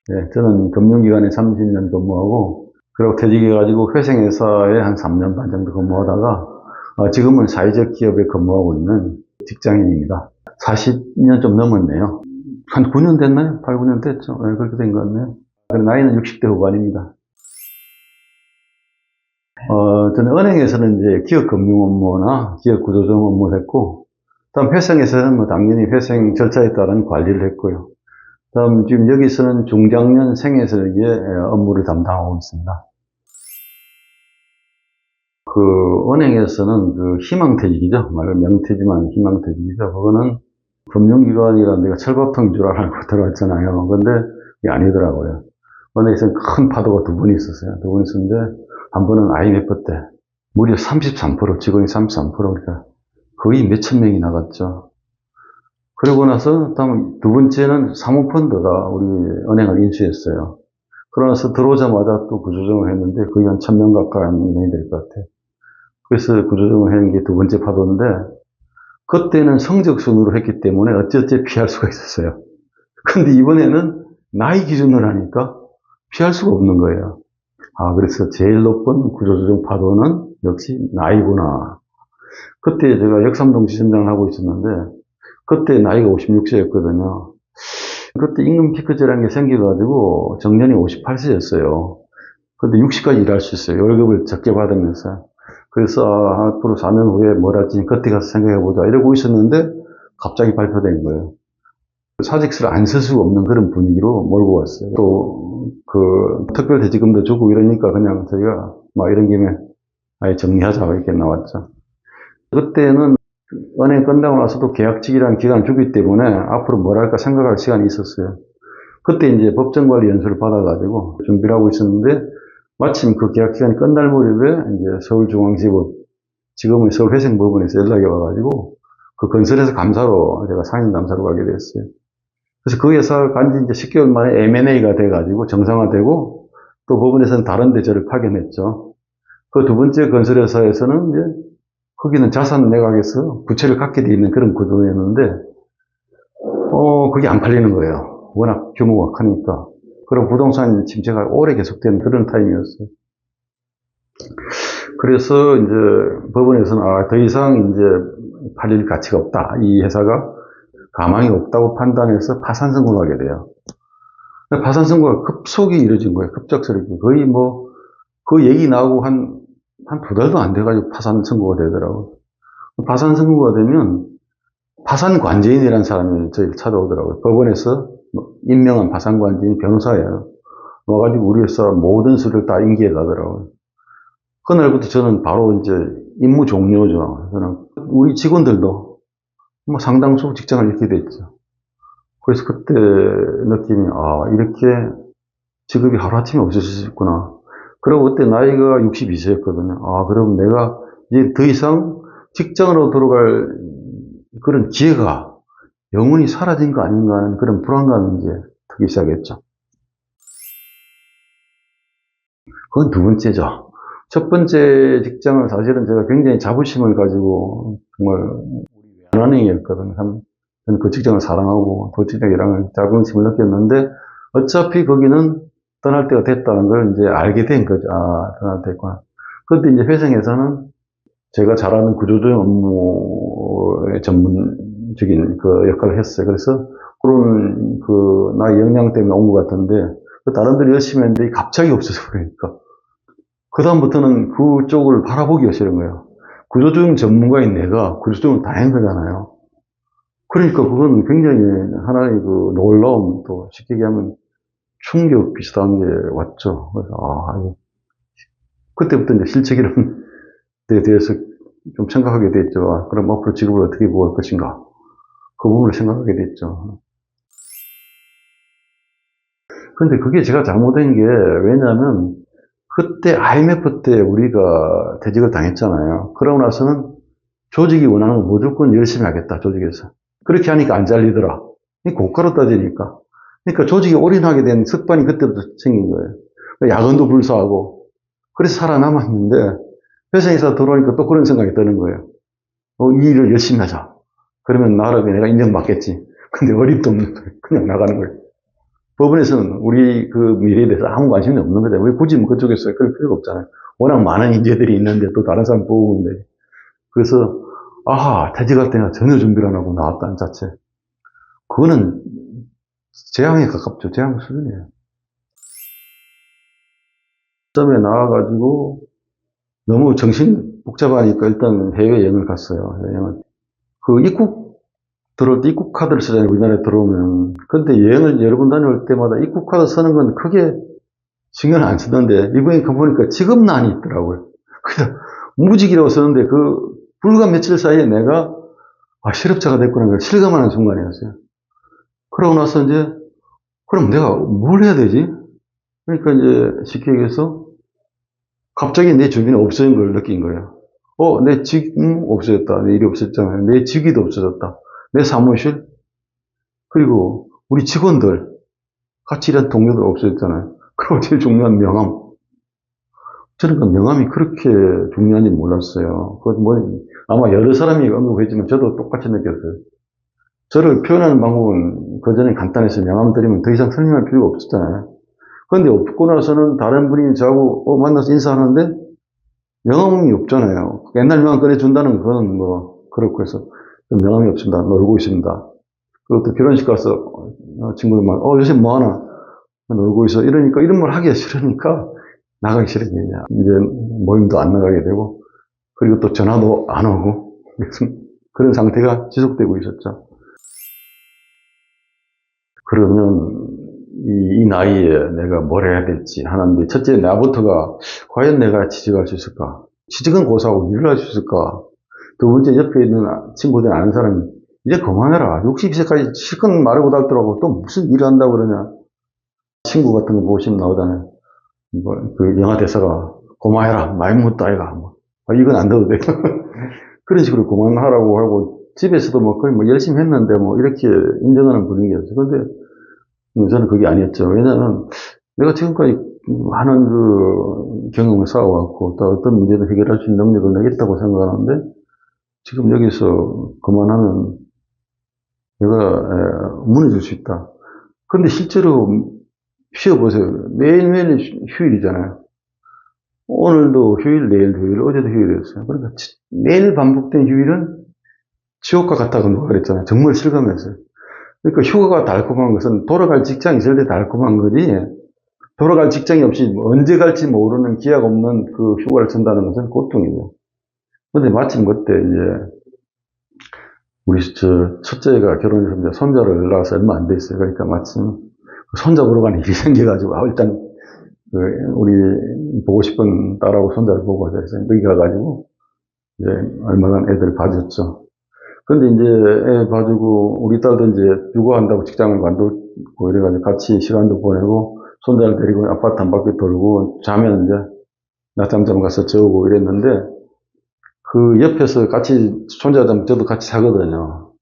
네, 저는 금융기관에 30년 근무하고, 그리고 퇴직해가지고 회생회사에 한 3년 반 정도 근무하다가, 지금은 사회적 기업에 근무하고 있는 직장인입니다. 40년 좀 넘었네요. 한 9년 됐나요? 8, 9년 됐죠. 네, 그렇게 된 것 같네요. 나이는 60대 후반입니다. 저는 은행에서는 이제 기업 금융 업무나 기업 구조조정 업무를 했고, 다음 회생에서는 뭐 당연히 회생 절차에 따른 관리를 했고요. 다음 지금 여기서는 중장년 생애설계 업무를 담당하고 있습니다. 그 은행에서는 그 희망퇴직이죠. 말 명퇴지만 희망퇴직이죠. 그거는 금융기관이라는 데가 철밥통인 줄 알고 들어왔잖아요. 근데 그게 아니더라고요. 은행에서는 큰 파도가 두 번 있었어요. 두 번 있었는데 한 번은 IMF 때 무려 33%, 직원이 33%, 그러니까 거의 몇천 명이 나갔죠. 그러고 나서 다음 두 번째는 사모펀드가 우리 은행을 인수했어요. 그러나서 들어오자마자 또 구조조정을 했는데 거의 한 1000명 가까이 인원이 될 것 같아요. 그래서 구조조정을 하는 게 두 번째 파도인데 그때는 성적 순으로 했기 때문에 어찌어찌 피할 수가 있었어요. 근데 이번에는 나이 기준으로 하니까 피할 수가 없는 거예요. 그래서 제일 높은 구조조정 파도는 역시 나이구나. 그때 제가 역삼동 지점장을 하고 있었는데 그때 나이가 56세였거든요. 그때 임금 피크제라는 게 생겨가지고 정년이 58세였어요. 근데 60까지 일할 수 있어요. 월급을 적게 받으면서. 그래서 앞으로 4년 후에 뭘 할지 그때 가서 생각해보자 이러고 있었는데 갑자기 발표된 거예요. 사직서를 안 쓸 수가 없는 그런 분위기로 몰고 왔어요. 또 그 특별대지금도 주고 이러니까 그냥 저희가 막 이런 김에 아예 정리하자 이렇게 나왔죠. 그때는 은행 끝나고 나서도 계약직이라는 기간을 주기 때문에 앞으로 뭘 할까 생각할 시간이 있었어요. 그때 이제 법정관리 연수를 받아가지고 준비를 하고 있었는데 마침 그 계약 기간이 끝날 무렵에 이제 서울중앙지법, 지금은 서울회생법원에서 연락이 와가지고 그 건설회사 감사로 제가 상임감사로 가게 됐어요. 그래서 그 회사가 간지 이제 10개월 만에 M&A가 돼가지고 정상화되고 또 법원에서는 다른 데 저를 파견했죠. 그 두 번째 건설회사에서는 이제 거기는 자산 매각에서 부채를 갖게 돼 있는 그런 구조였는데 그게 안 팔리는 거예요. 워낙 규모가 크니까. 그리고 부동산 침체가 오래 계속되는 그런 타임이었어요. 그래서 이제 법원에서는 더 이상 이제 팔릴 가치가 없다. 이 회사가 가망이 없다고 판단해서 파산 선고를 하게 돼요. 파산 선고가 급속히 이루어진 거예요. 급작스럽게. 거의 뭐, 그 얘기 나오고 한 두 달도 안 돼가지고 파산 선고가 되더라고요. 파산 선고가 되면 파산 관제인이라는 사람이 저희를 찾아오더라고요. 법원에서 임명한 파산 관제인 변호사예요. 와가지고 우리 회사 모든 수를 다 인계해 가더라고요. 그날부터 저는 바로 이제 임무 종료죠. 저는 우리 직원들도 뭐 상당수 직장을 잃게 됐죠. 그래서 그때 느낌이 이렇게 직업이 하루아침에 없어질 수 있구나. 그리고 그때 나이가 62세였거든요. 그럼 내가 이제 더 이상 직장으로 들어갈 그런 기회가 영원히 사라진 거 아닌가 하는 그런 불안감이 이제 들기 시작했죠. 그건 두 번째죠. 첫 번째 직장은 사실은 제가 굉장히 자부심을 가지고 정말 연한행이었거든요. 저는 그 직장을 사랑하고 그 직장이랑 자긍심을 느꼈는데 어차피 거기는 떠날 때가 됐다는 걸 이제 알게 된 거죠. 떠날 때가. 그런데 이제 회생에서는 제가 잘하는 구조조정 업무의 전문적인 그 역할을 했어요. 그래서 그런 그 나의 역량 때문에 온 것 같은데 다른들이 열심히 했는데 갑자기 없어져 버리니까 그다음부터는 그쪽을 바라보기가 싫은 거예요. 구조조정 전문가인 내가 구조조정을 다 한 거잖아요. 그러니까 그건 굉장히 하나의 그 놀라움, 또 쉽게 얘기하면 충격 비슷한 게 왔죠. 그래서, 그때부터 이제 실책이라는 데 대해서 좀 생각하게 됐죠. 그럼 앞으로 직업을 어떻게 보할 것인가. 그 부분을 생각하게 됐죠. 근데 그게 제가 잘못된 게, 왜냐하면, 그때 IMF 때 우리가 퇴직을 당했잖아요. 그러고 나서는 조직이 원하는 거 무조건 열심히 하겠다, 조직에서. 그렇게 하니까 안 잘리더라. 고가로 따지니까. 그러니까 조직에 올인하게 된 습관이 그때부터 생긴 거예요. 야근도 불사하고. 그래서 살아남았는데, 회사에서 들어오니까 또 그런 생각이 드는 거예요. 이 일을 열심히 하자. 그러면 나름의 내가 인정받겠지. 근데 어림도 없는 거예요. 그냥 나가는 거예요. 법원에서는 우리 그 미래에 대해서 아무 관심이 없는 거죠. 왜 굳이 뭐 그쪽에서 그럴 필요가 없잖아요. 워낙 많은 인재들이 있는데 또 다른 사람 뽑으면 돼. 그래서, 아하, 퇴직할 때는 전혀 준비를 안 하고 나왔다는 자체. 그거는 재앙에 가깝죠. 재앙 수준이에요. 시점에 나와가지고 너무 정신 복잡하니까 일단 해외여행을 갔어요. 여행을. 그 들어올 때 입국 카드를 쓰잖아요. 우리나라에 들어오면. 근데 여행을 여러 번 다녀올 때마다 입국 카드 쓰는 건 크게 신경 안 쓰던데 이번에 가보니까 지급란이 있더라고요. 그래서 무직이라고 쓰는데 그 불과 며칠 사이에 내가 실업자가 됐구나 걸 실감하는 순간이었어요. 그러고 나서 이제 그럼 내가 뭘 해야 되지? 그러니까 이제 쉽게 얘기해서 갑자기 내 주변에 없어진 걸 느낀 거예요. 내 직, 없어졌다. 내 일이 없었잖아요. 내 직위도 없어졌다. 내 사무실, 그리고 우리 직원들, 같이 일한 동료들 없어졌잖아요. 그리고 제일 중요한 명함. 저는 그 명함이 그렇게 중요한지 몰랐어요. 아마 여러 사람이 언급했지만 저도 똑같이 느꼈어요. 저를 표현하는 방법은 그전에 간단해서 명함 드리면 더 이상 설명할 필요가 없었잖아요. 그런데 없고 나서는 다른 분이 저하고 만나서 인사하는데 명함이 없잖아요. 옛날 명함 꺼내준다는 건 그렇고 해서 명함이 없습니다. 놀고 있습니다. 그것도 결혼식 가서 친구들만 요새 뭐 하나 놀고 있어 이러니까 이런 말 하기가 싫으니까 나가기 싫으니까 이제 모임도 안 나가게 되고 그리고 또 전화도 안 오고 그런 상태가 지속되고 있었죠. 그러면 이 나이에 내가 뭘 해야 될지 하는데 첫째 나부터가 과연 내가 취직할 수 있을까? 취직은 고사하고 일을 할 수 있을까? 두 번째 옆에 있는 친구들 아는 사람이 이제 그만해라. 62세까지 실컷 말하고 닳더라고. 또 무슨 일을 한다고 그러냐. 친구 같은 거 보시면 나오잖아요. 그 영화 대사가 그만해라. 많이 못다 아이가. 이건 안 돼도 돼. 그런 식으로 그만하라고 하고 집에서도 거의 열심히 했는데 이렇게 인정하는 분위기였어요. 근데 저는 그게 아니었죠. 왜냐하면 내가 지금까지 많은 그 경험을 쌓아왔고 또 어떤 문제도 해결할 수 있는 능력을 내가 있다고 생각하는데 지금 여기서 그만하면 내가 무너질 수 있다. 근데 실제로 쉬어보세요. 매일매일 휴일이잖아요. 오늘도 휴일, 내일도 휴일, 어제도 휴일이었어요. 그러니까 매일 반복된 휴일은 지옥과 같다고 누가 그랬잖아요. 정말 실감했어요. 그러니까 휴가가 달콤한 것은 돌아갈 직장이 있을 때 달콤한 거지, 돌아갈 직장이 없이 언제 갈지 모르는 기약 없는 그 휴가를 쓴다는 것은 고통이죠. 근데 마침 그때 이제 우리 첫째가 결혼해서 이제 손자를 낳아서 얼마 안 됐어요. 그러니까 마침 손자 보러 가는 일이 생겨가지고 일단 우리 보고 싶은 딸하고 손자를 보고 가자 해서 여기 가가지고 이제 얼마간 애들 봐줬죠. 근데 이제 애 봐주고 우리 딸도 이제 육아한다고 직장을 관두고 이래가지고 같이 시간도 보내고 손자를 데리고 아파트 한 바퀴 돌고 자면 이제 낮잠 가서 재우고 이랬는데 그 옆에서 같이 손자 자면 저도 같이 자거든요.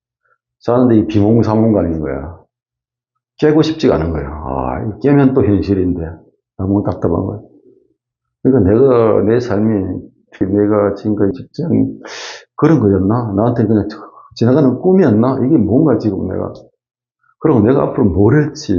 자는데 이 비몽사몽간인 거야. 깨고 싶지가 않은 거야. 깨면 또 현실인데 너무 답답한 거야. 그러니까 내 삶이 내가 지금까지 직장이 그런 거였나? 나한테 그냥 지나가는 꿈이었나? 이게 뭔가 지금 내가. 그리고 내가 앞으로 뭘 할지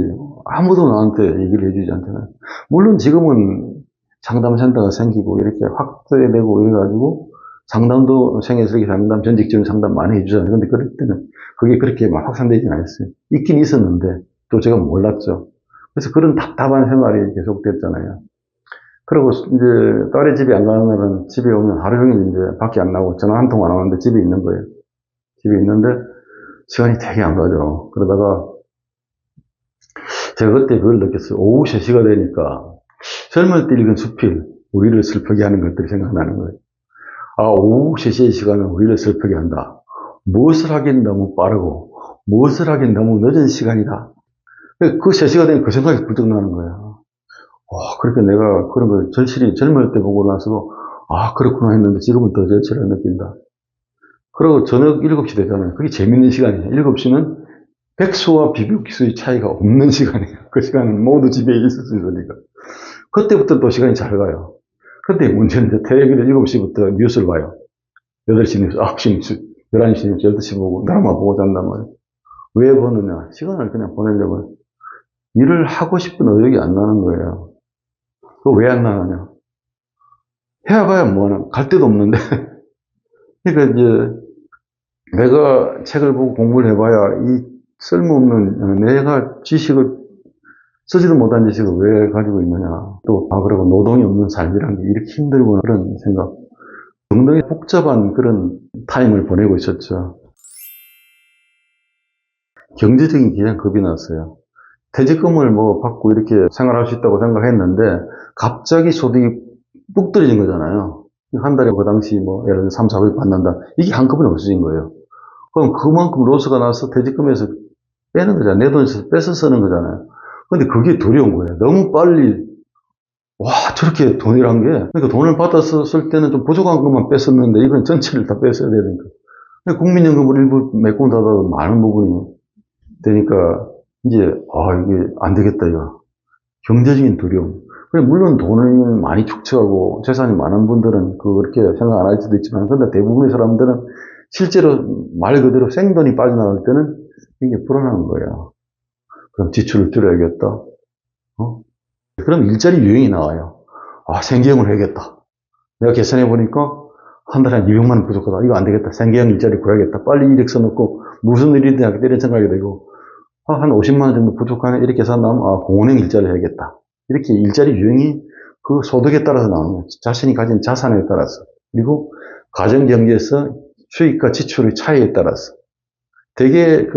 아무도 나한테 얘기를 해주지 않잖아요. 물론 지금은 상담센터가 생기고 이렇게 확대되고 이래가지고 상담도 생애슬기 상담, 전직지원 상담 많이 해주잖아요. 근데 그럴 때는 그게 그렇게 막 확산되지는 않았어요. 있긴 있었는데 또 제가 몰랐죠. 그래서 그런 답답한 생활이 계속됐잖아요. 그리고 이제 딸이 집에 안 가는 날은 집에 오면 하루 종일 이제 밖에 안 나오고 전화 한 통 안 오는데 집에 있는 거예요. 집에 있는데 시간이 되게 안 가죠. 그러다가 제가 그때 그걸 느꼈어요. 오후 3시가 되니까 젊을 때 읽은 수필, 우리를 슬프게 하는 것들이 생각나는 거예요. 오후 3시의 시간은 우리를 슬프게 한다. 무엇을 하긴 너무 빠르고 무엇을 하긴 너무 늦은 시간이다. 그 3시가 되면 그 생각이 불떡 나는 거예요. 그렇게 내가 그런 걸 절실히 젊을 때 보고 나서도 그렇구나 했는데 지금은 더 절실하게 느낀다. 그리고 저녁 7시 되잖아요. 그게 재밌는 시간이에요. 7시는 백수와 비백수의 차이가 없는 시간이에요. 그 시간은 모두 집에 있을 수 있으니까. 그때부터 또 시간이 잘 가요. 근데 문제는 텔레비전 7시부터 뉴스를 봐요. 8시 뉴스, 9시 뉴스, 11시 뉴스, 12시 보고 드라마 보고 잔단 말이에요. 왜 보느냐? 시간을 그냥 보내려고. 일을 하고 싶은 의욕이 안 나는 거예요. 그거 왜 안 나느냐? 해봐야 뭐하나? 갈 데도 없는데. 그러니까 이제 내가 책을 보고 공부를 해봐야 이 쓸모없는 내가 지식을 쓰지도 못한 지식을 왜 가지고 있느냐. 또, 그리고 노동이 없는 삶이란 게 이렇게 힘들구나. 그런 생각. 굉장히 복잡한 그런 타임을 보내고 있었죠. 경제적인 기장 겁이 났어요. 퇴직금을 뭐 받고 이렇게 생활할 수 있다고 생각했는데 갑자기 소득이 뚝 떨어진 거잖아요. 한 달에 그 당시 뭐 예를 들어 3, 400 받는다. 이게 한꺼번에 없어진 거예요. 그럼 그만큼 로스가 나서 퇴직금에서 빼는 거잖아요. 내 돈에서 뺏어 쓰는 거잖아요. 근데 그게 두려운 거예요. 너무 빨리 와 저렇게 돈이란 게 그러니까 돈을 받아서 쓸 때는 좀 부족한 것만 뺐었는데 이건 전체를 다 뺐어야 되니까. 국민연금을 일부 메꾼다도 많은 부분이 되니까 이제 이게 안 되겠다 이거. 경제적인 두려움. 물론 돈을 많이 축적하고 재산이 많은 분들은 그렇게 생각 안 할 수도 있지만 근데 대부분의 사람들은 실제로 말 그대로 생돈이 빠져나갈 때는 이게 불안한 거예요. 그럼 지출을 줄여야겠다. 그럼 일자리 유형이 나와요. 생계형을 해야겠다. 내가 계산해 보니까 한 달에 한 200만 원 부족하다. 이거 안 되겠다. 생계형 일자리 구해야겠다. 빨리 이력서 넣고 무슨 일이든 하겠다. 이런 생각이 되고 한 50만 원 정도 부족하네. 이렇게 계산하면 공원형 일자리 해야겠다. 이렇게 일자리 유형이 그 소득에 따라서 나오는 거예요. 자신이 가진 자산에 따라서. 그리고 가정경제에서 수익과 지출의 차이에 따라서. 되게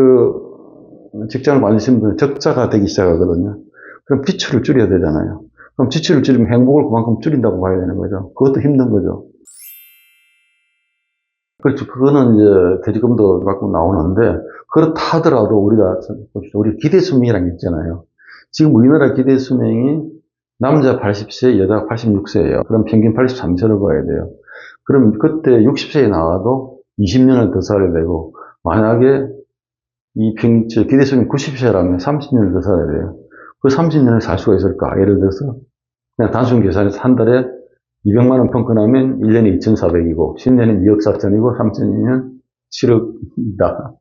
직장을 많으신 분은 적자가 되기 시작하거든요. 그럼 지출을 줄여야 되잖아요. 그럼 지출을 줄이면 행복을 그만큼 줄인다고 봐야 되는 거죠. 그것도 힘든 거죠. 그렇죠. 그거는 이제 퇴직금도 갖고 나오는데, 그렇다 하더라도 우리 기대 수명이라는 게 있잖아요. 지금 우리나라 기대 수명이 남자 80세, 여자 86세예요. 그럼 평균 83세로 봐야 돼요. 그럼 그때 60세에 나와도 20년을 더 살아야 되고, 만약에 기대 수명이 90세라면 30년을 더 살아야 돼요. 그 30년을 살 수가 있을까? 예를 들어서, 그냥 단순 계산해서 한 달에 200만 원 평균하면 1년에 2,400이고, 10년은 2억 4천이고, 3천이면 7억이다.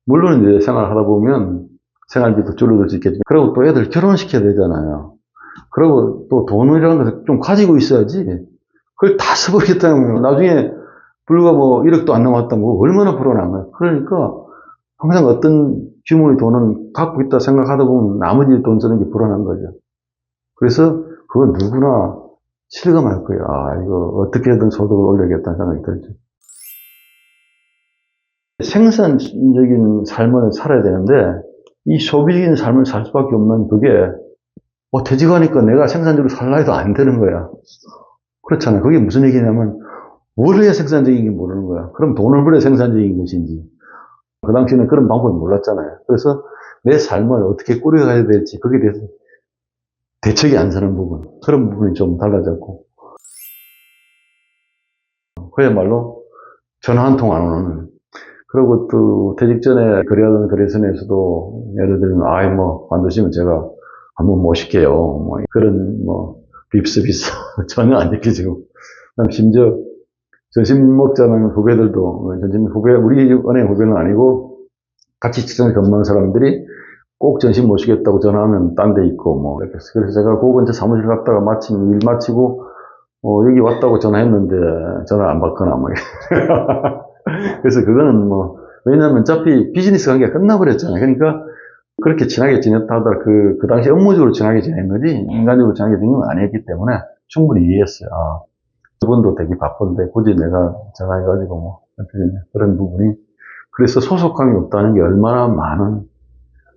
물론 이제 생활을 하다 보면 생활비도 줄어들 수 있겠지만, 그리고 또 애들 결혼시켜야 되잖아요. 그리고 또 돈이라는 것을 좀 가지고 있어야지. 그걸 다 써버리겠다면 나중에 불과 뭐 1억도 안 남았다면 얼마나 불안한 거야. 그러니까 항상 어떤 규모의 돈은 갖고 있다 생각하다 보면 나머지 돈 쓰는 게 불안한 거죠. 그래서 그건 누구나 실감할 거예요. 이거 어떻게든 소득을 올려야겠다는 생각이 들죠. 생산적인 삶을 살아야 되는데, 이 소비적인 삶을 살 수밖에 없는 그게, 퇴직하니까 내가 생산적으로 살라 해도 안 되는 거야. 그렇잖아요. 그게 무슨 얘기냐면, 뭘 해야 생산적인 게 모르는 거야. 그럼 돈을 벌어야 생산적인 것인지. 그 당시에는 그런 방법을 몰랐잖아요. 그래서 내 삶을 어떻게 꾸려가야 될지, 거기에 대해서 대책이 안 서는 부분, 그런 부분이 좀 달라졌고. 그야말로 전화 한 통 안 오는. 그리고 또 퇴직 전에 거래하던 거래선에서도 예를 들면 관두시면 제가 한번 모실게요. 그런 빕스 전혀 안 지켜지고. 그다음 심지어 점심 먹자는 후배들도 우리 은행 후배는 아니고 같이 직장에 근무하는 사람들이 꼭 점심 모시겠다고 전화하면 딴 데 있고 이렇게. 그래서 제가 그 근처 사무실 갔다가 마침 일 마치고 여기 왔다고 전화했는데 전화 안 받거나 그래서 그거는 왜냐면 어차피 비즈니스 관계가 끝나버렸잖아요. 그러니까 그렇게 친하게 지냈다 하더라. 그 당시 업무적으로 친하게 지낸 거지, 인간적으로 친하게 지낸 건 아니었기 때문에 충분히 이해했어요. 그분도 되게 바쁜데 굳이 내가 전화해가지고 그런 부분이. 그래서 소속감이 없다는 게 얼마나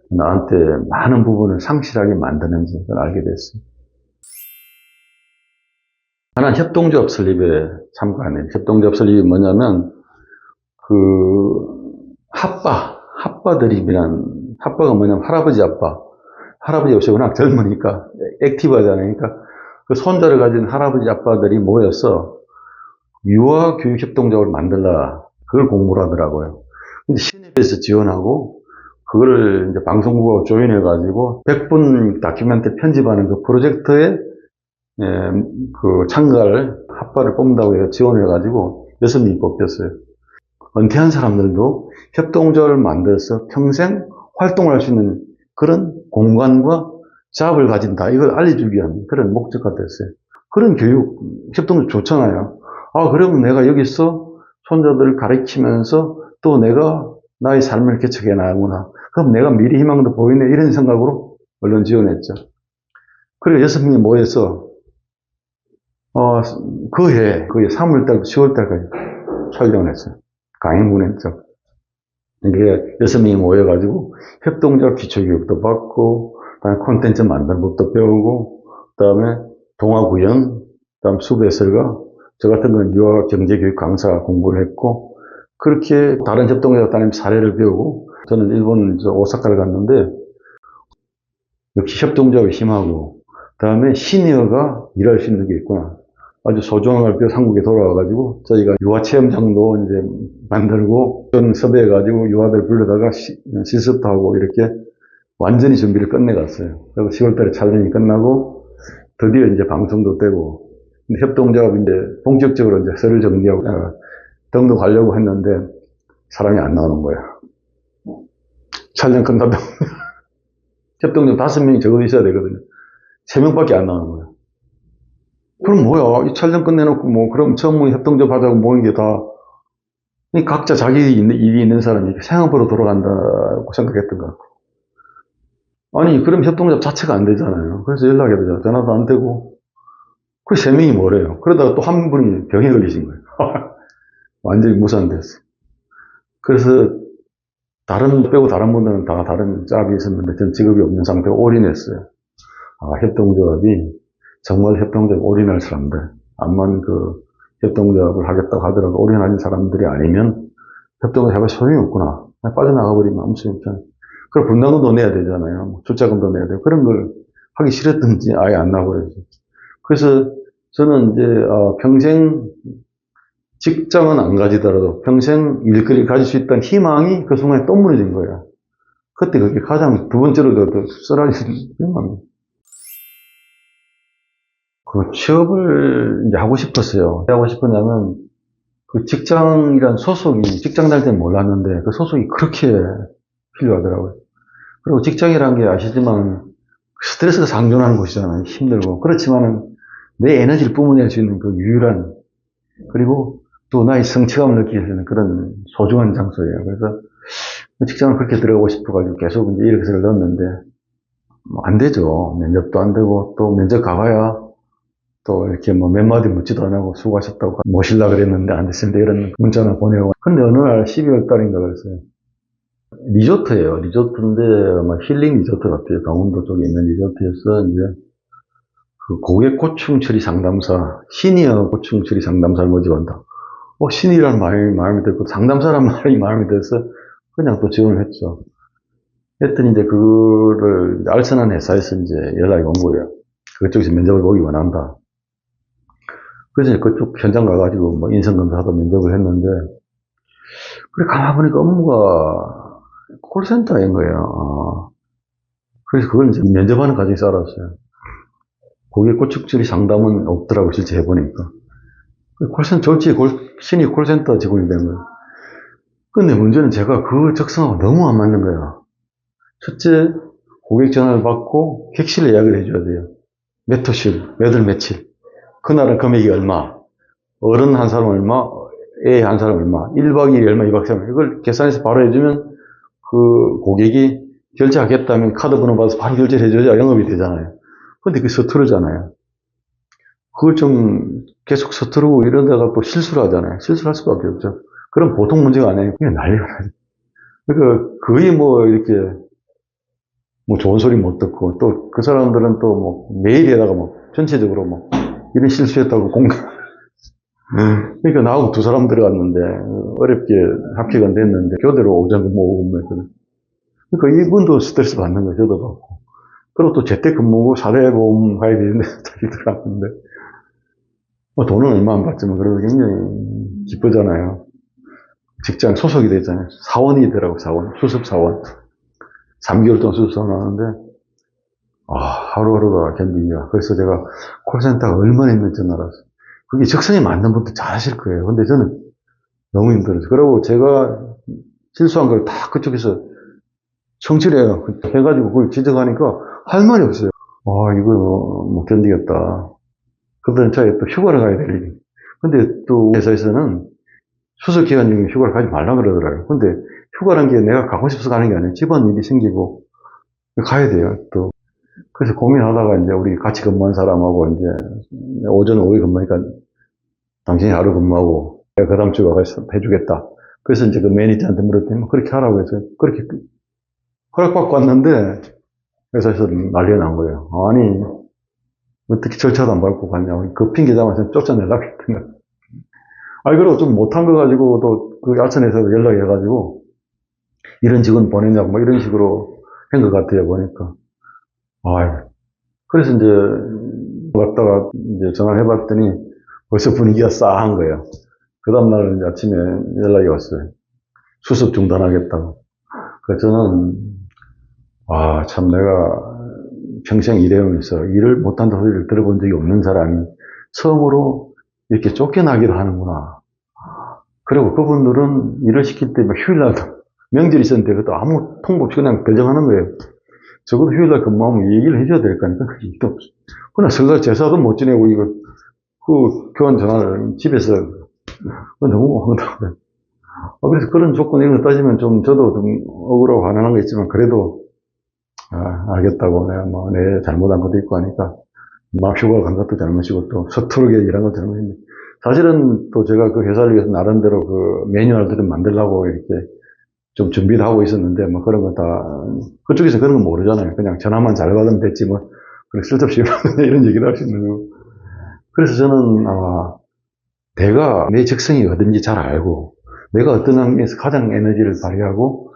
나한테 많은 부분을 상실하게 만드는지 그걸 알게 됐어요. 하나는 협동조합 설립에 참가하는. 협동조합 설립이 뭐냐면, 합바가 뭐냐면 할아버지 아빠. 할아버지 역시 워낙 젊으니까, 액티브하잖아요. 그러니까 그 손자를 가진 할아버지 아빠들이 모여서 유아교육협동조합을 만들라. 그걸 공부를 하더라고요. 근데 시내에서 지원하고, 그거를 이제 방송국하고 조인해가지고 100분 다큐멘터리 편집하는 그 프로젝트에 참가를, 합바를 뽑는다고 해서 지원을 해가지고 6명이 뽑혔어요. 은퇴한 사람들도 협동조합을 만들어서 평생 활동을 할 수 있는 그런 공간과 잡을 가진다. 이걸 알려주기 위한 그런 목적과 됐어요. 그런 교육, 협동조 좋잖아요. 아, 그러면 내가 여기서 손자들을 가르치면서 또 내가 나의 삶을 개척해 나가구나. 그럼 내가 미래 희망도 보이네. 이런 생각으로 언론 지원했죠. 그리고 6명이 모여서, 그 해 3월달부터 10월달까지 촬영을 했어요. 강행군 했죠. 이게 6명이 모여가지고 협동조합 기초교육도 받고, 그다음에 콘텐츠 만드는 법도 배우고, 그다음에 동화구연, 그다음 수배설가, 저 같은 건 유아 경제교육 강사 공부를 했고, 그렇게 다른 협동조합 다니면 사례를 배우고, 저는 일본 오사카를 갔는데, 역시 협동조합이 심하고, 그다음에 시니어가 일할 수 있는 게 있구나. 아주 소중한 걸 배워서 한국에 돌아와가지고, 저희가 유아체험장도 이제 만들고, 전 섭외해가지고 유아들 불러다가 실습도 하고, 이렇게 완전히 준비를 끝내갔어요. 그리고 10월 달에 촬영이 끝나고, 드디어 이제 방송도 되고, 근데 협동조합이 이제 본격적으로 이제 서류 정리하고, 등록하려고 했는데, 사람이 안 나오는 거야. 촬영 끝나도. 협동조합 5명이 적어도 있어야 되거든요. 3명밖에 안 나오는 거야. 그럼 뭐야? 이 촬영 끝내놓고 뭐, 그럼 처음 협동조합 하자고 모인 게 다, 각자 자기 일이 있는 사람이 생업으로 돌아간다고 생각했던 것 같고. 아니, 그럼 협동조합 자체가 안 되잖아요. 그래서 연락해도 되잖아. 전화도 안 되고. 그 3명이 뭐래요? 그러다가 또 한 분이 병에 걸리신 거예요. 완전히 무산됐어요. 그래서 빼고 다른 분들은 다 다른 짭이 있었는데 전 직업이 없는 상태로 올인했어요. 아, 협동조합이 정말 협동조합 올인할 사람들, 암만 그 협동조합을 하겠다고 하더라도 올인하는 사람들이 아니면 협동조합이 소용이 없구나. 빠져나가버리면 아무 소용이 없잖아요. 그럼 분담금도 내야 되잖아요. 출자금도 내야 되고 그런 걸 하기 싫었든지 아예 안 나버렸죠. 그래서 저는 이제 평생 직장은 안 가지더라도 평생 일거리를 가질 수 있다는 희망이 그 순간에 또 무너진 거예요. 그때 그게 가장 두 번째로 더 쓰라린 희망입니다. 그 취업을 이제 하고 싶었어요. 왜 하고 싶었냐면 그 직장이란 소속이 직장 다닐 때는 몰랐는데 그 소속이 그렇게 필요하더라고요. 그리고 직장이라는 게 아시지만 스트레스가 상존하는 곳이잖아요. 힘들고. 그렇지만은 내 에너지를 뿜어낼 수 있는 그 유일한 그리고 또 나의 성취감을 느낄 수 있는 그런 소중한 장소예요. 그래서 직장을 그렇게 들어가고 싶어가지고 계속 이제 이력서를 넣었는데 뭐 안 되죠. 면접도 안 되고 또 면접 가봐야 또 이렇게 뭐 몇 마디 묻지도 안 하고 수고하셨다고 모실라 그랬는데 안 됐습니다. 이런 문자나 보내고. 근데 어느 날 12월 달인가 그랬어요. 리조트예요. 리조트인데 아마 힐링 리조트 같아요. 강원도 쪽에 있는 리조트에서 이제 그 고객 고충 처리 상담사, 시니어 고충 처리 상담사를 모집한다. 신이라는 말이 마음에 들고 상담사라는 말이 마음에 들어서 그냥 또 지원을 했죠. 했더니 이제 그거를 알선한 회사에서 이제 연락이 온 거예요. 그쪽에서 면접을 보기 원한다. 그래서 이제 그쪽 현장 가가지고 뭐 인성검사도 면접을 했는데, 그래 가만 보니까 업무가 콜센터인 거예요. 그래서 그걸 이제 면접하는 과정에서 알았어요. 고객 고충 처리 상담은 없더라고 실제 해보니까. 콜센터 졸지 신입 콜센터 직원이 된 거예요. 근데 문제는 제가 그 적성하고 너무 안 맞는 거예요. 첫째, 고객 전화를 받고 객실 예약을 해줘야 돼요. 몇 호실, 몇 월 며칠. 그날은 금액이 얼마, 어른 한 사람 얼마, 애 한 사람 얼마, 1박 2일 얼마, 2박 3일. 이걸 계산해서 바로 해주면 그 고객이 결제하겠다면 카드 번호 받아서 바로 결제를 해줘야 영업이 되잖아요. 근데 그게 서투르잖아요. 그걸 좀 계속 서투르고 이러다가 또 실수를 하잖아요. 실수를 할 수밖에 없죠. 그럼 보통 문제가 아니에요. 그냥 난리가 나죠. 그러니까 거의 뭐 이렇게 뭐 좋은 소리 못 듣고 또 그 사람들은 또 뭐 메일에다가 뭐 전체적으로 뭐 이런 실수했다고 그러니까 나하고 두 사람 들어갔는데 어렵게 합격은 됐는데 교대로 오전 근무 오후 근무했거든. 그러니까 이분도 스트레스 받는 거죠. 저도 받고. 그리고 또 재택근무고 사대보험 가야 되는데 자기 들어갔는데 돈은 얼마 안 받지만 그래도 굉장히 기쁘잖아요. 직장 소속이 되잖아요. 사원이더라고, 사원. 수습 사원. 3개월 동안 수습 사원 하는데, 하루하루가 견디기가. 그래서 제가 콜센터가 얼마나 힘든지 알았어요. 그게 적성에 맞는 분도 잘 하실 거예요. 근데 저는 너무 힘들었어요. 그리고 제가 실수한 걸 다 그쪽에서 청취를 해요. 해가지고 그걸 지적하니까 할 말이 없어요. 이거 못 견디겠다. 그러던 차에 또 휴가를 가야 될 일이. 근데 또 회사에서는 수술 기간 중에 휴가를 가지 말라 그러더라고요. 근데 휴가란 게 내가 가고 싶어서 가는 게 아니라 집안 일이 생기고 가야 돼요, 또. 그래서 고민하다가 이제 우리 같이 근무한 사람하고 이제 오전 오후 근무니까 당신이 하루 근무하고 내가 그 다음 주에 가서 해주겠다. 그래서 이제 그 매니저한테 물었더니 그렇게 하라고 해서 그렇게 허락받고 왔는데 회사에서 난리가 난 거예요. 아니, 어떻게 절차도 안 밟고 갔냐고. 그 핑계 잡아서 쫓아내려고 했던 거. 아니, 그리고 좀 못한 거 가지고 또 그 야천에서 연락이 해가지고 이런 직원 보냈냐고 뭐 이런 식으로 한 것 같아요, 보니까. 아, 그래서 이제 왔다가 이제 전화를 해봤더니 벌써 분위기가 싸한 거예요. 그 다음날 이제 아침에 연락이 왔어요. 수습 중단하겠다고. 그래서 저는, 참 내가 평생 일해오면서 일을 못한다는 소리를 들어본 적이 없는 사람이 처음으로 이렇게 쫓겨나기도 하는구나. 그리고 그분들은 일을 시킬 때 막 휴일날도 명절이 있었는데 그것도 아무 통보 없이 그냥 결정하는 거예요. 적어도 휴일날 근무하면 얘기를 해줘야 될 거니까 그게 일도 없어. 그냥 설날 제사도 못 지내고 이거 그 교환 전화를 집에서 너무 황당해. 그래서 그런 조건 이런 거 따지면 좀 저도 좀 억울하고 화나는 거 있지만 그래도 알겠다고 내가 뭐 내 잘못한 것도 있고 하니까 막 휴가 간 것도 잘못이고 또 서투르게 일한 것도 잘못인데 사실은 또 제가 그 회사를 위해서 나름대로 그 매뉴얼들을 만들려고 이렇게 좀 준비를 하고 있었는데 뭐 그런 거 다 그쪽에서 그런 거 모르잖아요. 그냥 전화만 잘 받으면 됐지 뭐 그래 쓸데없이 이런 얘기를 할 수 있는 거고. 그래서 저는 내가 내 적성이 어딘지 잘 알고 내가 어떤 환경에서 가장 에너지를 발휘하고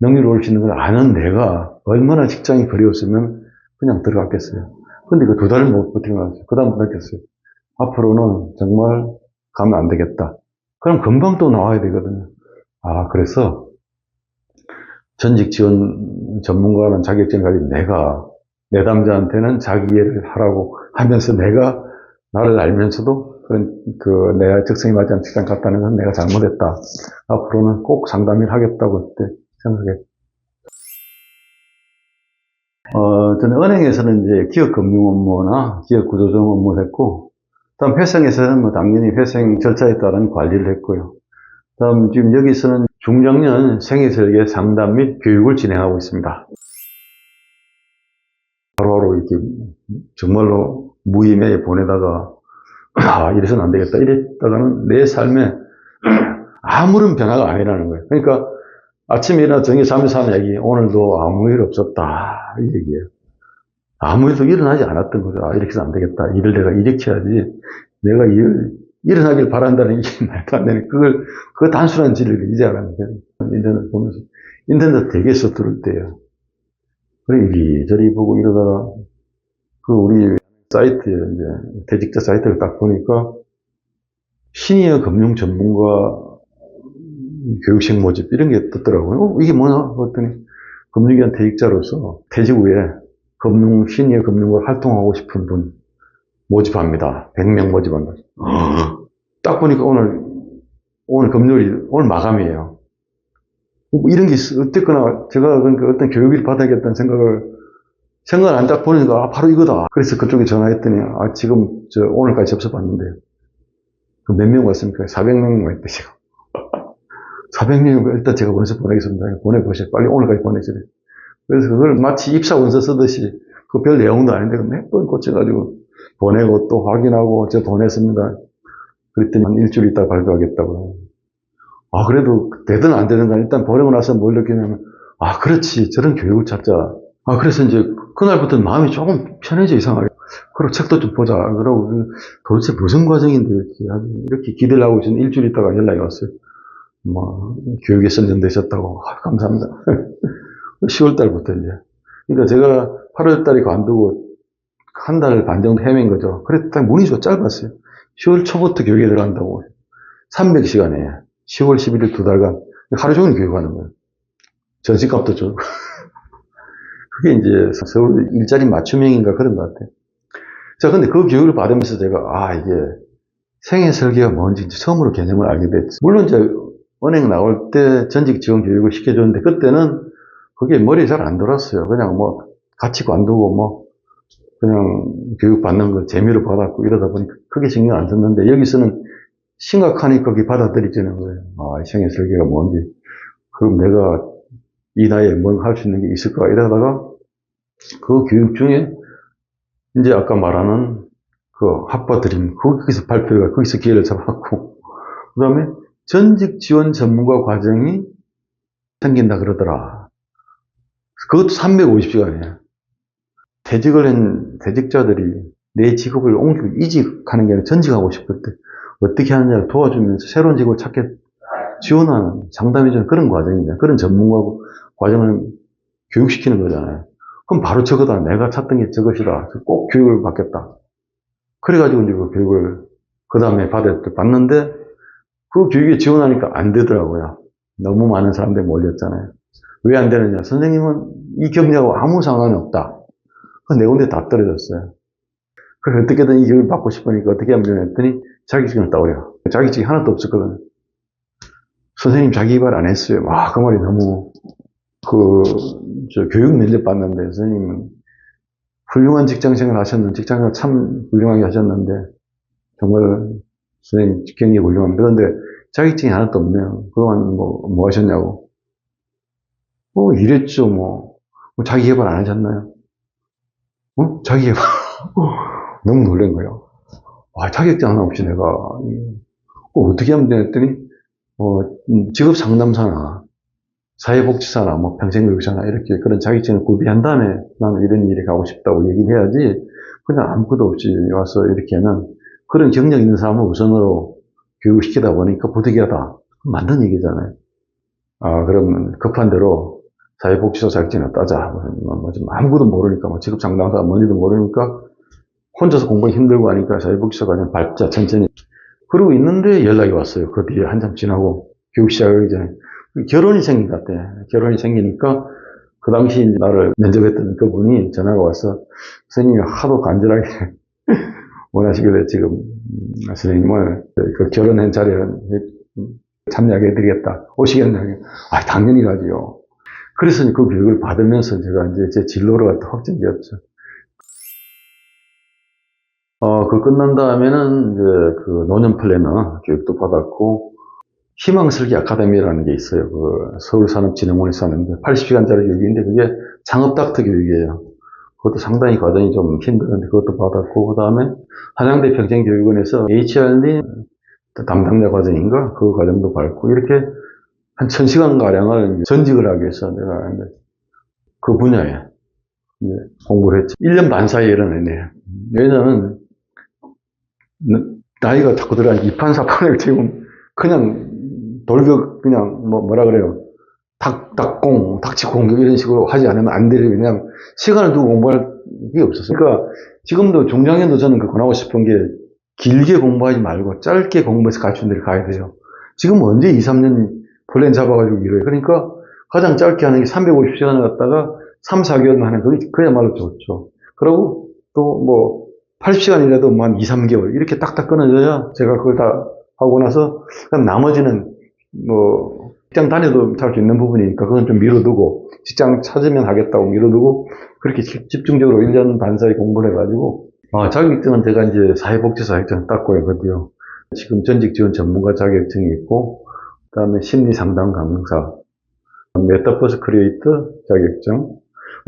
명예로울 수 있는 걸 아는 내가 얼마나 직장이 그리웠으면 그냥 들어갔겠어요. 근데 그 두 달을 못 버티고 나왔어요. 그 다음부터 느꼈어요. 앞으로는 정말 가면 안 되겠다. 그럼 금방 또 나와야 되거든요. 그래서 전직 지원 전문가라는 자격증을 가진 내가 내담자한테는 자기 이해를 하라고 하면서 내가 나를 알면서도 내 적성에 맞지 않는 직장 갔다는 건 내가 잘못했다. 앞으로는 꼭 상담을 하겠다고 그때 생각해. 저는 은행에서는 이제 기업 금융 업무나 기업 구조조정 업무를 했고, 다음 회생에서는 뭐 당연히 회생 절차에 따른 관리를 했고요. 다음 지금 여기서는 중장년 생애설계 상담 및 교육을 진행하고 있습니다. 하루하루 이렇게 정말로 무의미하게 보내다가 이래서는 안 되겠다 이랬다가는 내 삶에 아무런 변화가 아니라는 거예요. 그러니까 아침에 일어나 저녁에 잠에서 하는 얘기 오늘도 아무 일 없었다 이 얘기예요. 아무 일도 일어나지 않았던 거죠. 이렇게 해서 안 되겠다. 일을 내가 이렇게 해야지. 내가 일어나길 바란다는 게 말도 안 되는 그거 단순한 진리를 이제 알았는 거예요. 인터넷 보면서. 인터넷 되게 서투를 때요. 그래, 이리저리 보고 이러다가, 우리 사이트에, 이제, 퇴직자 사이트를 딱 보니까, 시니어 금융 전문가 교육식 모집, 이런 게 떴더라고요. 이게 뭐냐? 그랬더니, 금융기관 퇴직자로서 퇴직 후에 시니어 금융을 활동하고 싶은 분 모집합니다. 100명 모집한다. 딱 보니까 오늘 금요일, 오늘 마감이에요. 이런 게 어쨌거나 제가 그러니까 어떤 교육을 받아야겠다는 생각을 안 딱 보니까 바로 이거다. 그래서 그쪽에 전화했더니 지금 오늘까지 접수 받는데요. 몇 명 왔습니까? 400명 왔대 지금. 400명 일단 제가 원서 보내겠습니다. 보내보세요. 빨리 오늘까지 보내주래. 그래서 그걸 마치 입사 원서 쓰듯이 그 별 내용도 아닌데 몇 번 고쳐가지고 보내고 또 확인하고 제가 보냈습니다. 그랬더니 한 일주일 있다 발표하겠다고. 그래도 되든 안 되든 일단 보내고 나서 뭘 느끼냐면 그렇지 저런 교육을 찾자. 그래서 이제 그날부터는 마음이 조금 편해져 이상하게. 그리고 책도 좀 보자. 그러고 도대체 무슨 과정인데 이렇게 기대를 하고 있었는데 일주일 있다가 연락이 왔어요. 교육에 선정되셨다고. 감사합니다. 10월 달부터 이제. 그러니까 제가 8월 달에 관두고 한 달 반 정도 헤맨 거죠. 그랬더니 문이 좀 짧았어요. 10월 초부터 교육에 들어간다고. 300시간에 10월 11일 2달간 하루 종일 교육하는 거예요. 전시값도 주고. 그게 이제 서울 일자리 맞춤형인가 그런 것 같아요. 자, 근데 그 교육을 받으면서 제가, 이게 생애 설계가 뭔지 처음으로 개념을 알게 됐죠. 물론 이제 은행 나올 때 전직 지원 교육을 시켜줬는데 그때는 그게 머리에 잘 안 들었어요. 그냥 같이 관두고 그냥 교육받는 거 재미로 받았고 이러다 보니까 크게 신경 안 썼는데 여기서는 심각하니 거기 받아들이지는 거예요. 아, 이생의 설계가 뭔지. 그럼 내가 이 나이에 뭘 할 수 있는 게 있을까? 이러다가 그 교육 중에 이제 아까 말하는 그 학과 드림, 거기서 발표가, 거기서 기회를 잡았고, 그 다음에 전직 지원 전문가 과정이 생긴다 그러더라. 그것도 350시간이에요. 퇴직을 한 퇴직자들이 내 직업을 옮기고 이직하는 게 아니라 전직하고 싶을 때 어떻게 하느냐를 도와주면서 새로운 직업을 찾게 지원하는, 상담해주는 그런 과정이냐. 그런 전문가 과정을 교육시키는 거잖아요. 그럼 바로 저거다. 내가 찾던 게 저것이다. 꼭 교육을 받겠다. 그래가지고 이제 그 교육을 그 다음에 받았는데 그 교육에 지원하니까 안 되더라고요. 너무 많은 사람들이 몰렸잖아요. 왜 안 되느냐? 선생님은 이 경력하고 아무 상관이 없다. 그 네 군데 다 떨어졌어요. 그래서 어떻게든 이 교육을 받고 싶으니까 어떻게 하면 되냐 했더니 자격증을 따오래요. 자격증이 하나도 없었거든요. 선생님 자기 개발 안 했어요. 와, 그 말이 너무, 교육 면접 봤는데, 선생님은 훌륭한 직장생활 하셨는데, 직장생활 참 훌륭하게 하셨는데, 정말 선생님 경력이 훌륭합니다. 그런데 자격증이 하나도 없네요. 그동안 뭐 하셨냐고. 이랬죠, 뭐. 자기 개발 안 하셨나요? 자기 개발. 너무 놀란 거예요. 와, 자격증 하나 없이 내가, 어떻게 하면 되나 했더니, 직업 상담사나, 사회복지사나, 평생교육사나, 이렇게 그런 자격증을 구비한 다음에 나는 이런 일에 가고 싶다고 얘기를 해야지, 그냥 아무것도 없이 와서 이렇게 하면, 그런 경력 있는 사람을 우선으로 교육시키다 보니까 부득이하다. 만든 얘기잖아요. 아, 그러면 급한 대로 사회복지사 자격증을 따자. 아무것도 모르니까, 직업 상담사 뭔지도 모르니까, 혼자서 공부하기 힘들고 하니까 사회복지사가 그냥 밟자, 천천히. 그러고 있는데 연락이 왔어요. 그 뒤에 한참 지나고, 교육 시작하기 전에. 결혼이 생긴 것 같아. 결혼이 생기니까, 그 당시 나를 면접했던 그분이 전화가 와서, 선생님이 하도 간절하게 원하시길래 지금 선생님을 그 결혼한 자리에 참여하게 해드리겠다. 오시겠냐고. 아, 당연히 가지요. 그래서 그 교육을 받으면서 제가 이제 제 진로가 또 확정되었죠. 그 끝난 다음에는 이제 그 노년 플래너 교육도 받았고, 희망설계 아카데미라는 게 있어요. 그 서울산업진흥원에서 하는데 80시간짜리 교육인데 그게 창업닥터 교육이에요. 그것도 상당히 과정이 좀 힘들었는데 그것도 받았고, 그 다음에 한양대 평생교육원에서 HRD 담당자 과정인가? 그 과정도 받고, 이렇게 한 1000시간가량을 전직을 하기 위해서 내가 그 분야에 공부를 했지. 1년 반 사이에 일어났네요. 왜냐면 나이가 자꾸 들어가니까 이판사판을 지금 그냥 돌격, 그냥 뭐라 그래요. 닥치공격 이런 식으로 하지 않으면 안 되려. 그냥 시간을 두고 공부할 게 없었어요. 그러니까 지금도 중장년도 저는 그 권하고 싶은 게 길게 공부하지 말고 짧게 공부해서 갖춘 데를 가야 돼요. 지금 언제 2, 3년 플랜 잡아가지고 이래요. 그러니까 가장 짧게 하는 게 350시간을 갖다가 3, 4개월만 하는 그게 그야말로 좋죠. 그리고 또 80시간이라도 한 2, 3개월 이렇게 딱딱 끊어져야 제가 그걸 다 하고 나서 그럼 나머지는 직장 다녀도 할 수 있는 부분이니까 그건 좀 미뤄두고 직장 찾으면 하겠다고 미뤄두고 그렇게 집중적으로 1년 반 사이 공부를 해가지고 자격증은 제가 이제 사회복지사 자격증 땄고요. 그디요. 지금 전직 지원 전문가 자격증이 있고 그 다음에 심리상담 강사, 메타버스 크리에이터 자격증.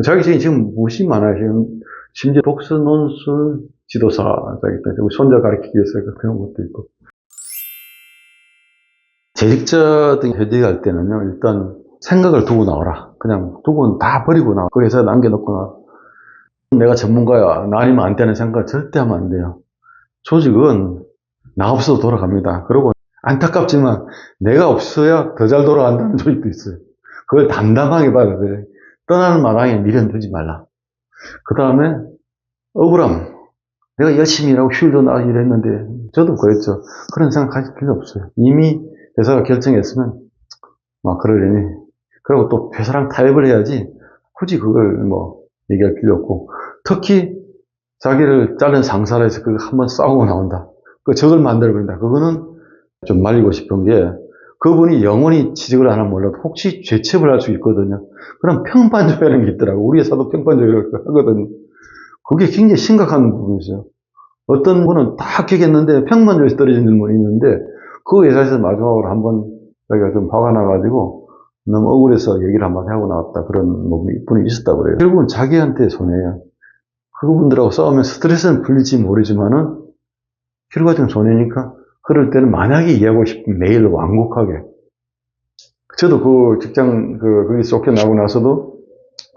자격증이 지금 무엇이 많아요. 심지어 독서 논술 지도사 자격증, 우리 손자 가르치기 위해서 그런 것도 있고. 재직자 등 회직할 때는요, 일단 생각을 두고 나와라. 그냥 두고는 다 버리고 나와. 그 회사에 남겨놓고 나와. 내가 전문가야. 나 아니면 안 되는 생각 절대 하면 안 돼요. 조직은 나 없어도 돌아갑니다. 그리고 안타깝지만 내가 없어야 더 잘 돌아간다는 조직도 있어요. 그걸 담담하게 받아들여요. 떠나는 마당에 미련 두지 말라. 그 다음에 억울함. 내가 열심히 일하고 휴일도 나가고 이랬는데 저도 그랬죠. 그런 생각 가질 필요 없어요. 이미 회사가 결정했으면 그러려니. 그리고 또 회사랑 타협을 해야지 굳이 그걸 얘기할 필요 없고, 특히 자기를 자른 상사라 해서 그거 한번 싸우고 나온다. 그 적을 만들어버린다. 그거는 좀 말리고 싶은 게, 그분이 영원히 취직을 안 하면 몰라도 혹시 재취업을 할 수 있거든요. 그럼 평판조회라는 게 있더라고. 우리 회사도 평판조회를 하거든요. 그게 굉장히 심각한 부분이죠. 어떤 분은 다 합격했는데 평만조에서 떨어지는 분이 있는데 그 회사에서 마지막으로 한번 자기가 좀 화가 나가지고 너무 억울해서 얘기를 한번 하고 나왔다. 그런 분이 있었다고 그래요. 결국은 자기한테 손해예요. 그분들하고 싸우면 스트레스는 풀릴지 모르지만은 결과적인 손해니까 그럴 때는 만약에 이해하고 싶으면 매일 완곡하게. 저도 그 직장, 거기 쫓겨나고 나서도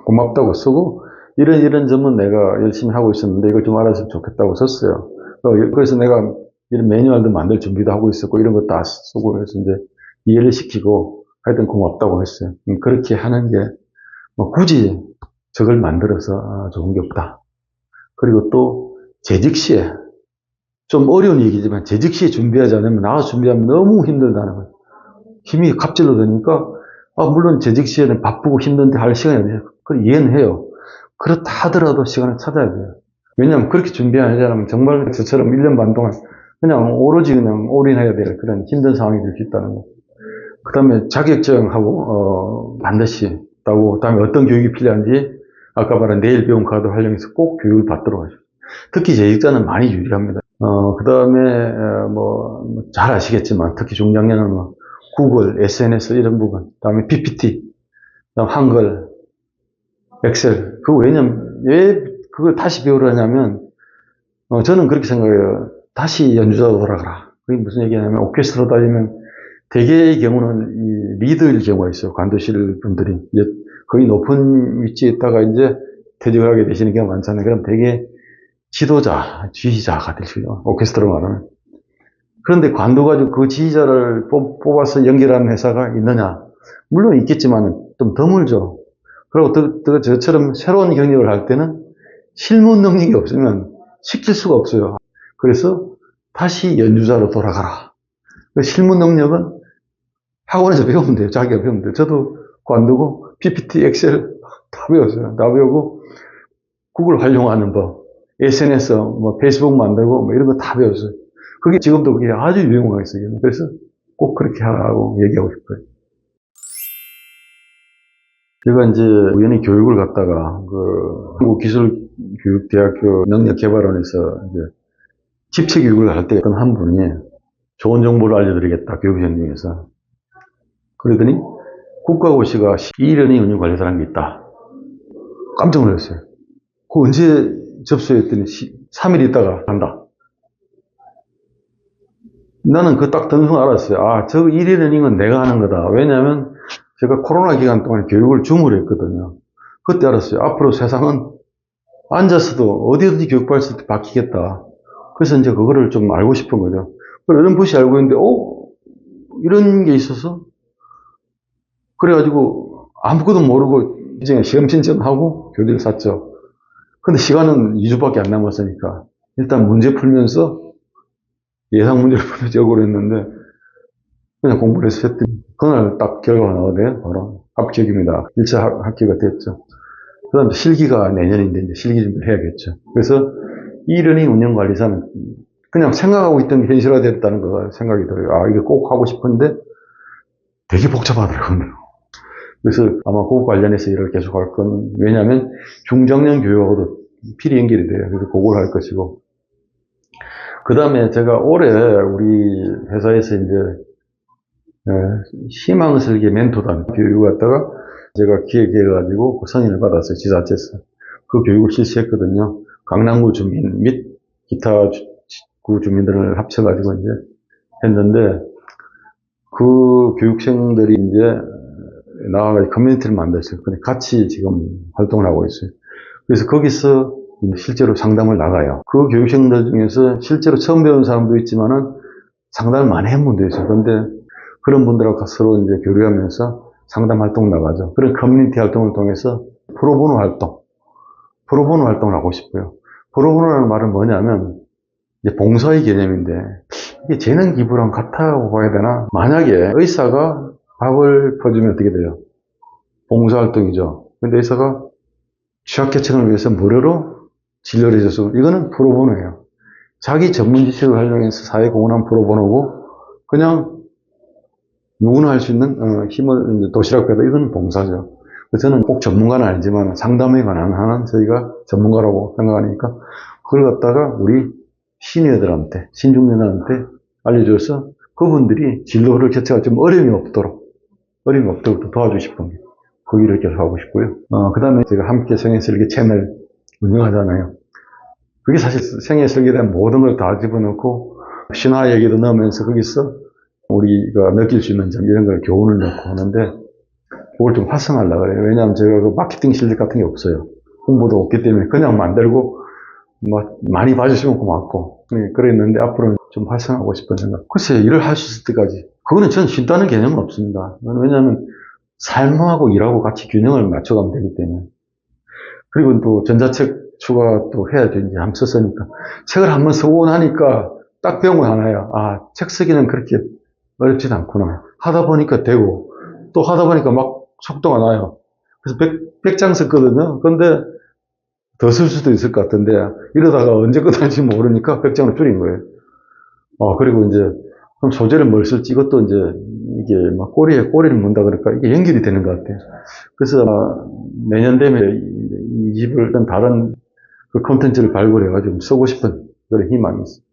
고맙다고 쓰고 이런 점은 내가 열심히 하고 있었는데 이걸 좀 알았으면 좋겠다고 썼어요. 그래서 내가 이런 매뉴얼도 만들 준비도 하고 있었고 이런 거 다 쓰고 해서 이제 이해를 시키고 하여튼 고맙다고 했어요. 그렇게 하는 게 뭐 굳이 저걸 만들어서 좋은 게 없다. 그리고 또 재직 시에 좀 어려운 얘기지만 재직 시에 준비하지 않으면 나와서 준비하면 너무 힘들다는 거예요. 힘이 갑질로 되니까 물론 재직 시에는 바쁘고 힘든데 할 시간이 없어요. 그걸 이해는 해요. 그렇다 하더라도 시간을 찾아야 돼요. 왜냐하면 그렇게 준비 안 하자면 정말 저처럼 1년 반 동안 그냥 오로지 그냥 올인해야 될 그런 힘든 상황이 될 수 있다는 거. 그 다음에 자격증하고 반드시 따고, 그 다음에 어떤 교육이 필요한지 아까 말한 내일 배운 카드 활용해서 꼭 교육을 받도록 하죠. 특히 재직자는 많이 유리합니다. 그 다음에 잘 아시겠지만 특히 중장년은 구글, SNS 이런 부분, 그 다음에 PPT, 그 다음 한글, 엑셀. 왜냐면 왜 그걸 다시 배우려냐면 저는 그렇게 생각해요. 다시 연주자로 돌아가라. 그게 무슨 얘기냐면 오케스트라 다니면 대개의 경우는 이 리더일 경우가 있어요. 관두실 분들이 거의 높은 위치에 있다가 이제 퇴직을 하게 되시는 경우가 많잖아요. 그럼 대개 지도자, 지휘자가 될 수 있어요. 오케스트라 말하는. 그런데 관둬가지고 그 지휘자를 뽑아서 연결하는 회사가 있느냐? 물론 있겠지만 좀 드물죠. 그리고 또 저처럼 새로운 경력을 할 때는 실무 능력이 없으면 시킬 수가 없어요. 그래서 다시 연주자로 돌아가라. 그 실무 능력은 학원에서 배우면 돼요. 자기가 배우면 돼요. 저도 관두고 PPT, 엑셀 다 배웠어요. 다 배우고 구글 활용하는 법, SNS, 페이스북 만들고 이런 거 다 배웠어요. 그게 지금도 그게 아주 유용하게 있어요. 그래서 꼭 그렇게 하라고 얘기하고 싶어요. 제가 이제 우연히 교육을 갔다가 한국기술교육대학교 능력개발원에서 이제 집체 교육을 할 때 어떤 한 분이 좋은 정보를 알려드리겠다, 교육 현장에서. 그러더니 국가고시가 e-learning 운영관리사라는 게 있다. 깜짝 놀랐어요. 그거 언제 접수했더니 3일 있다가 한다. 나는 그 딱 듣는 순간 알았어요. 저 e-learning은 내가 하는 거다. 왜냐하면 제가 코로나 기간 동안 교육을 줌으로 했거든요. 그때 알았어요. 앞으로 세상은 앉아서도 어디든지 교육받을 수 있게 바뀌겠다. 그래서 이제 그거를 좀 알고 싶은 거죠. 그걸 어렴풋이 알고 있는데, 이런 게 있어서? 그래가지고 아무것도 모르고 이제 시험 신청하고 교재를 샀죠. 근데 시간은 2주밖에 안 남았으니까 일단 문제 풀면서 예상 문제를 풀면서 역으로 했는데 그냥 공부를 해서 했더니 그날 딱 결과가 나오대요. 바로 합격입니다. 1차 합격이 됐죠. 그 다음에 실기가 내년인데 이제 실기 준비를 해야겠죠. 그래서 e-learning 운영관리사는 그냥 생각하고 있던 게 현실화됐다는 거 생각이 들어요. 이거 꼭 하고 싶은데 되게 복잡하더라고요. 그래서 아마 그거 관련해서 일을 계속 할 건, 왜냐하면 중장년 교육하고도 필히 연결이 돼요. 그래서 그걸 할 것이고. 그 다음에 제가 올해 우리 회사에서 이제 희망설계 멘토단 교육을 갖다가 제가 기획해가지고 선임을 받았어요. 지자체에서. 그 교육을 실시했거든요. 강남구 주민 및 기타 구 주민들을 합쳐가지고 이제 했는데, 그 교육생들이 이제 나와가지고 커뮤니티를 만들었어요. 같이 지금 활동을 하고 있어요. 그래서 거기서 실제로 상담을 나가요. 그 교육생들 중에서 실제로 처음 배운 사람도 있지만은 상담을 많이 한 분도 있어요. 그런데 그런 분들하고 서로 이제 교류하면서 상담 활동 나가죠. 그런 커뮤니티 활동을 통해서 프로보노 활동을 하고 싶고요. 프로보노라는 말은 뭐냐면 이제 봉사의 개념인데 이게 재능 기부랑 같다고 봐야 되나? 만약에 의사가 밥을 퍼주면 어떻게 돼요? 봉사활동이죠. 근데 의사가 취약계층을 위해서 무료로 진료를 해줘서 이거는 프로보노예요. 자기 전문 지식을 활용해서 사회 공헌한 프로보노고 그냥 누구나 할 수 있는 힘을 도시락 배다 이건 봉사죠. 그래서 저는 꼭 전문가는 아니지만 상담에 관한 하는 저희가 전문가라고 생각하니까 그걸 갖다가 우리 시니어들한테, 신중년한테 알려줘서 그분들이 진로를 개척할 좀 어려움이 없도록 도와주고 싶은 게 그 일을 계속 하고 싶고요. 그 다음에 제가 함께 생애설계 채널 운영하잖아요. 그게 사실 생애설계에 대한 모든 걸 다 집어넣고 신화 얘기도 넣으면서 거기서 우리가 느낄 수 있는 점 이런 걸 교훈을 넣고 하는데 그걸 좀 활성화하려고 그래요. 왜냐하면 제가 그 마케팅 실력 같은 게 없어요. 홍보도 없기 때문에 그냥 만들고 많이 봐주시면 고맙고 그랬는데 앞으로는 좀 활성화하고 싶은 생각. 글쎄 일을 할 수 있을 때까지 그거는 저는 쉽다는 개념은 없습니다. 왜냐하면 삶하고 일하고 같이 균형을 맞춰가면 되기 때문에. 그리고 또 전자책 추가 또 해야 되는지 한번 썼으니까 책을 한번 쓰고 나니까 딱 배운 거 하나야. 책 쓰기는 그렇게 어렵진 않구나. 하다 보니까 되고 또 하다 보니까 막 속도가 나요. 그래서 100장 썼거든요. 근데 더 쓸 수도 있을 것 같은데 이러다가 언제 끝날지 모르니까 100장으로 줄인 거예요. 그리고 이제 그럼 소재를 뭘 쓸지 이것도 이제 이게 막 꼬리를 문다 그러니까 이게 연결이 되는 것 같아요. 그래서 내년 되면 이 집을 다른 그 콘텐츠를 발굴해가지고 쓰고 싶은 그런 희망이 있어요.